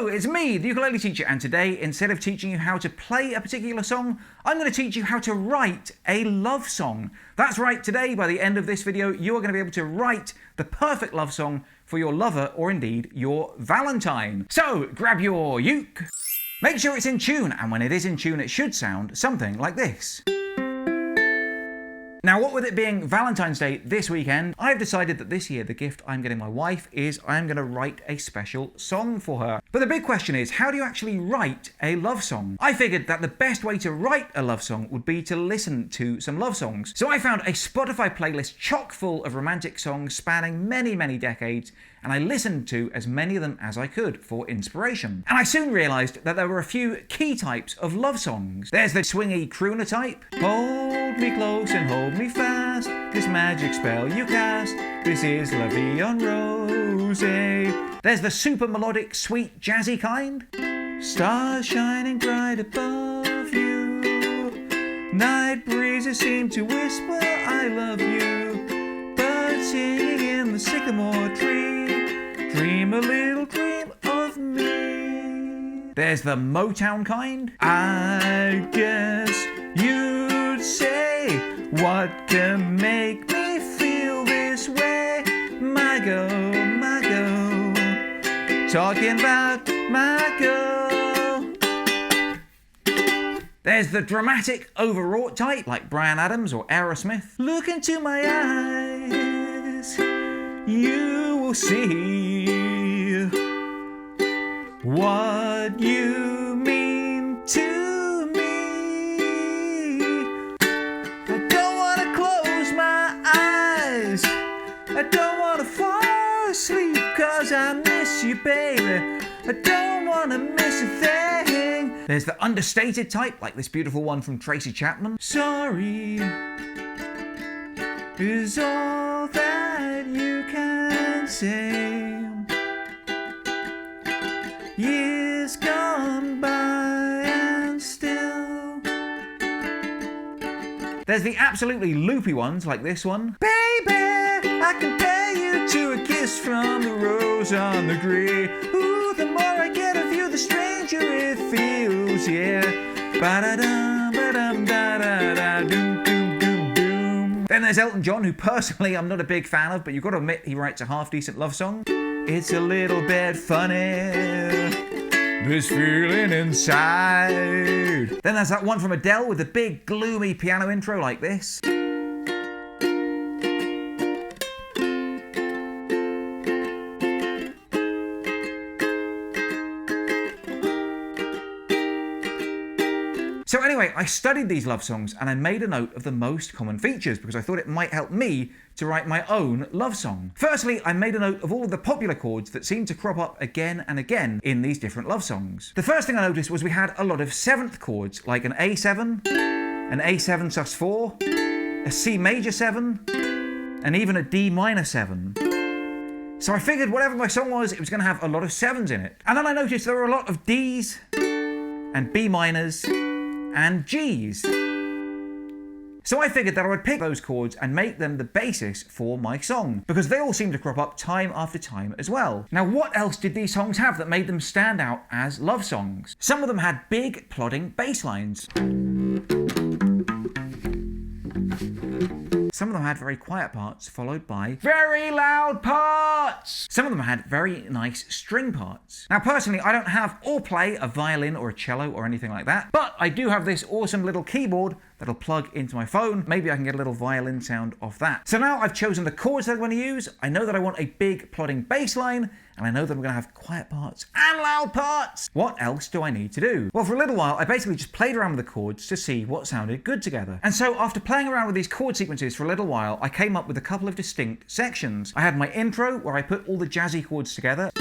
Hello, it's me, the ukulele teacher, and today, instead of teaching you how to play a particular song, I'm going to teach you how to write a love song. That's right, today, by the end of this video, you are going to be able to write the perfect love song for your lover, or indeed, your Valentine. So, grab your uke, make sure it's in tune, and when it is in tune, it should sound something like this. Now, what with it being Valentine's Day this weekend, I've decided that this year the gift I'm getting my wife is I'm going to write a special song for her. But the big question is, how do you actually write a love song? I figured that the best way to write a love song would be to listen to some love songs. So I found a Spotify playlist chock full of romantic songs spanning many, many decades, and I listened to as many of them as I could for inspiration. And I soon realised that there were a few key types of love songs. There's the swingy crooner type. Hold me close and hold me fast, this magic spell you cast, this is La Vie en Rose. There's the super melodic, sweet, jazzy kind. Stars shining bright above you, night breezes seem to whisper I love you, birds singing in the sycamore tree, dream a little dream of me. There's the Motown kind. I guess you'd say, what can make me feel this way? My girl, talking about my girl. There's the dramatic, overwrought type, like Bryan Adams or Aerosmith. Look into my eyes, you will see what you mean to me. I don't want to close my eyes, I don't want to fall asleep, 'cause I miss you, baby, I don't want to miss a thing. There's the understated type, like this beautiful one from Tracy Chapman. Sorry is all that you can say. Years gone by and still. There's the absolutely loopy ones, like this one. Baby, I compare you to a kiss from the rose on the grave. Ooh, the more I get of you, the stranger it feels, yeah. Ba-da-dum, ba-dum, da-da-da, doom, doom, doom, doom. Then there's Elton John, who personally I'm not a big fan of, but you've got to admit he writes a half-decent love song. It's a little bit funny, this feeling inside. Then there's that one from Adele with a big gloomy piano intro like this. So anyway, I studied these love songs and I made a note of the most common features because I thought it might help me to write my own love song. Firstly, I made a note of all of the popular chords that seem to crop up again and again in these different love songs. The first thing I noticed was we had a lot of seventh chords, like an A7, an A7 sus4, a C major 7, and even a D minor 7. So I figured whatever my song was, it was going to have a lot of 7s in it. And then I noticed there were a lot of Ds and B minors and Gs. So I figured that I would pick those chords and make them the basis for my song, because they all seem to crop up time after time as well. Now, what else did these songs have that made them stand out as love songs? Some of them had big, plodding bass lines. Some of them had very quiet parts followed by very loud parts. Some of them had very nice string parts. Now personally, I don't have or play a violin or a cello or anything like that, but I do have this awesome little keyboard that'll plug into my phone. Maybe I can get a little violin sound off that. So now I've chosen the chords that I'm going to use. I know that I want a big plodding bass line, and I know that I'm going to have quiet parts and loud parts. What else do I need to do? Well, for a little while, I basically just played around with the chords to see what sounded good together. And so after playing around with these chord sequences for a little while, I came up with a couple of distinct sections. I had my intro, where I put all the jazzy chords together.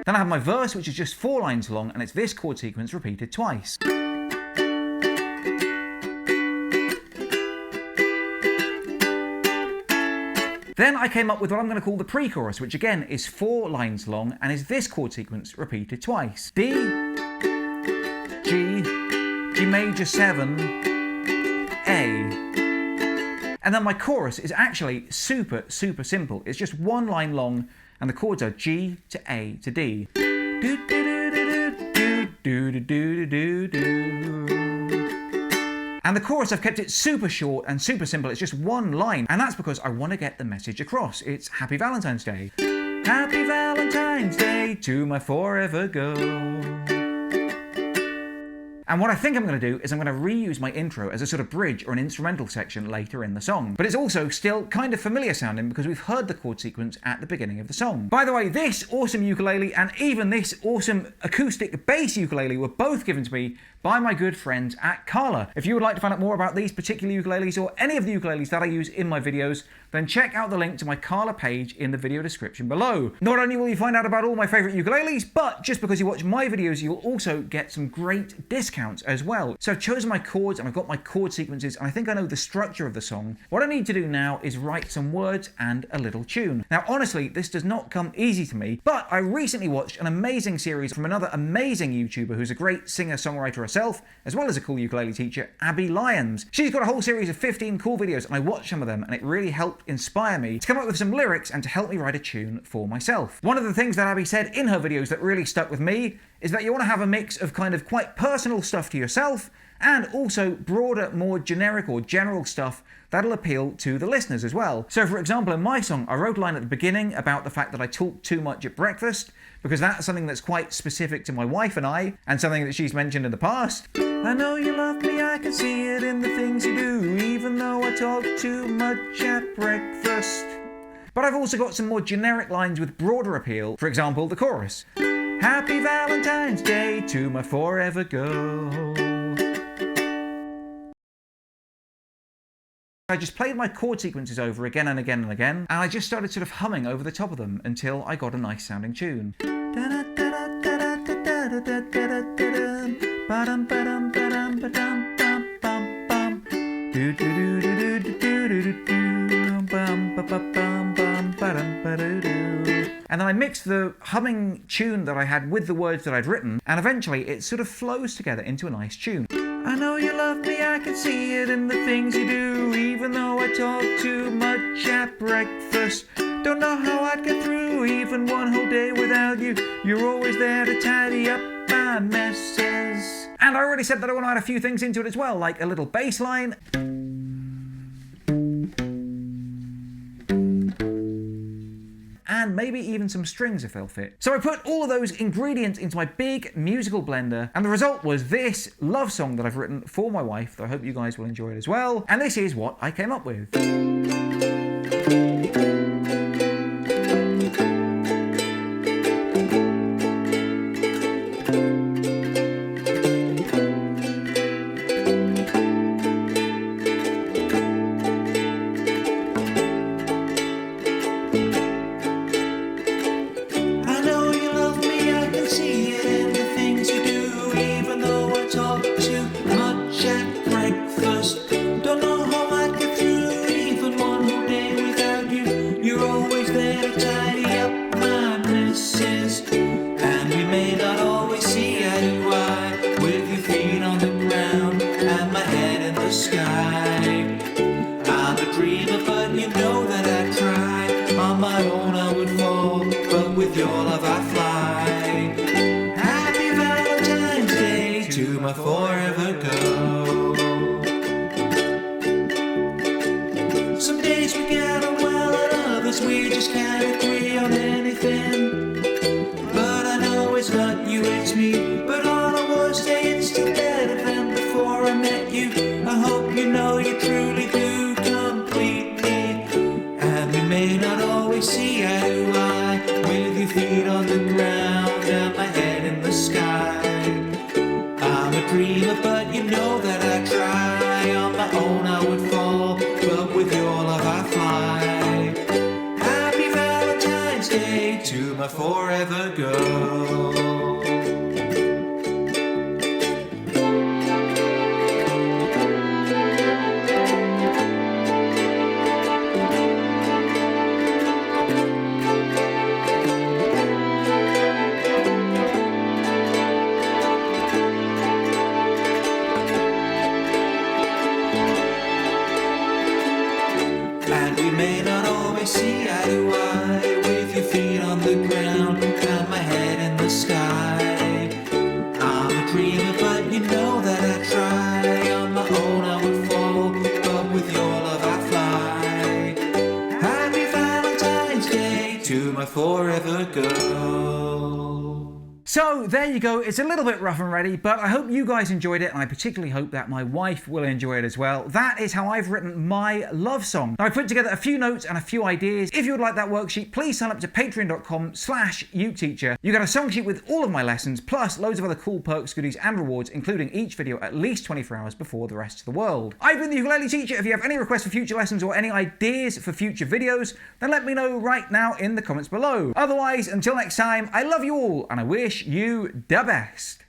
Then I have my verse, which is just 4 lines long, and it's this chord sequence repeated twice. Then I came up with what I'm going to call the pre-chorus, which again is 4 lines long and is this chord sequence repeated twice. D, G, G major 7, A. And then my chorus is actually super simple. It's just 1 line long and the chords are G to A to D. And the chorus, I've kept it super short and super simple. It's just 1 line. And that's because I want to get the message across. It's Happy Valentine's Day. Happy Valentine's Day to my forever girl. And what I think I'm going to do is I'm going to reuse my intro as a sort of bridge or an instrumental section later in the song. But it's also still kind of familiar sounding because we've heard the chord sequence at the beginning of the song. By the way, this awesome ukulele and even this awesome acoustic bass ukulele were both given to me by my good friends at Kala. If you would like to find out more about these particular ukuleles or any of the ukuleles that I use in my videos, then check out the link to my Kala page in the video description below. Not only will you find out about all my favourite ukuleles, but just because you watch my videos, you'll also get some great discounts as well. So I've chosen my chords and I've got my chord sequences and I think I know the structure of the song. What I need to do now is write some words and a little tune. Now honestly, this does not come easy to me, but I recently watched an amazing series from another amazing YouTuber who's a great singer-songwriter herself, as well as a cool ukulele teacher, Abby Lyons. She's got a whole series of 15 cool videos and I watched some of them and it really helped inspire me to come up with some lyrics and to help me write a tune for myself. One of the things that Abby said in her videos that really stuck with me is that you want to have a mix of kind of quite personal stuff to yourself and also broader, more generic or general stuff that'll appeal to the listeners as well. So for example, in my song, I wrote a line at the beginning about the fact that I talk too much at breakfast, because that's something that's quite specific to my wife and I, and something that she's mentioned in the past. I know you love me, I can see it in the things you do, even though I talk too much at breakfast. But I've also got some more generic lines with broader appeal, for example, the chorus. Happy Valentine's Day to my forever girl. I just played my chord sequences over again and again and again, and I just started sort of humming over the top of them until I got a nice sounding tune. And then I mixed the humming tune that I had with the words that I'd written, and eventually it sort of flows together into a nice tune. I know you love me, I can see it in the things you do, even though I talk too much at breakfast. Don't know how I'd get through even one whole day without you. You're always there to tidy up my messes. And I already said that I want to add a few things into it as well, like a little bass line. And maybe even some strings if they'll fit. So I put all of those ingredients into my big musical blender, and the result was this love song that I've written for my wife, that I hope you guys will enjoy it as well. And this is what I came up with. With your love I fly. Happy Valentine's Day to my forever girl. Some days we get on well and others we just can't agree on anything. But I know it's not you, it's me. But all I will say, it's still better than before I met you. I hope you know you truly do complete me. And we may not always see eye to eye, with your feet on the ground and my head in the sky. I'm a dreamer, but you know that I try. On my own I would fall, but with your love I fly. Happy Valentine's Day to my forever girl. So there you go, it's a little bit rough and ready, but I hope you guys enjoyed it, and I particularly hope that my wife will enjoy it as well. That is how I've written my love song. Now, I put together a few notes and a few ideas. If you would like that worksheet, please sign up to patreon.com/uteacher. You get a song sheet with all of my lessons, plus loads of other cool perks, goodies, and rewards, including each video at least 24 hours before the rest of the world. I've been the ukulele teacher. If you have any requests for future lessons or any ideas for future videos, then let me know right now in the comments below. Otherwise, until next time, I love you all, and I wish you the best.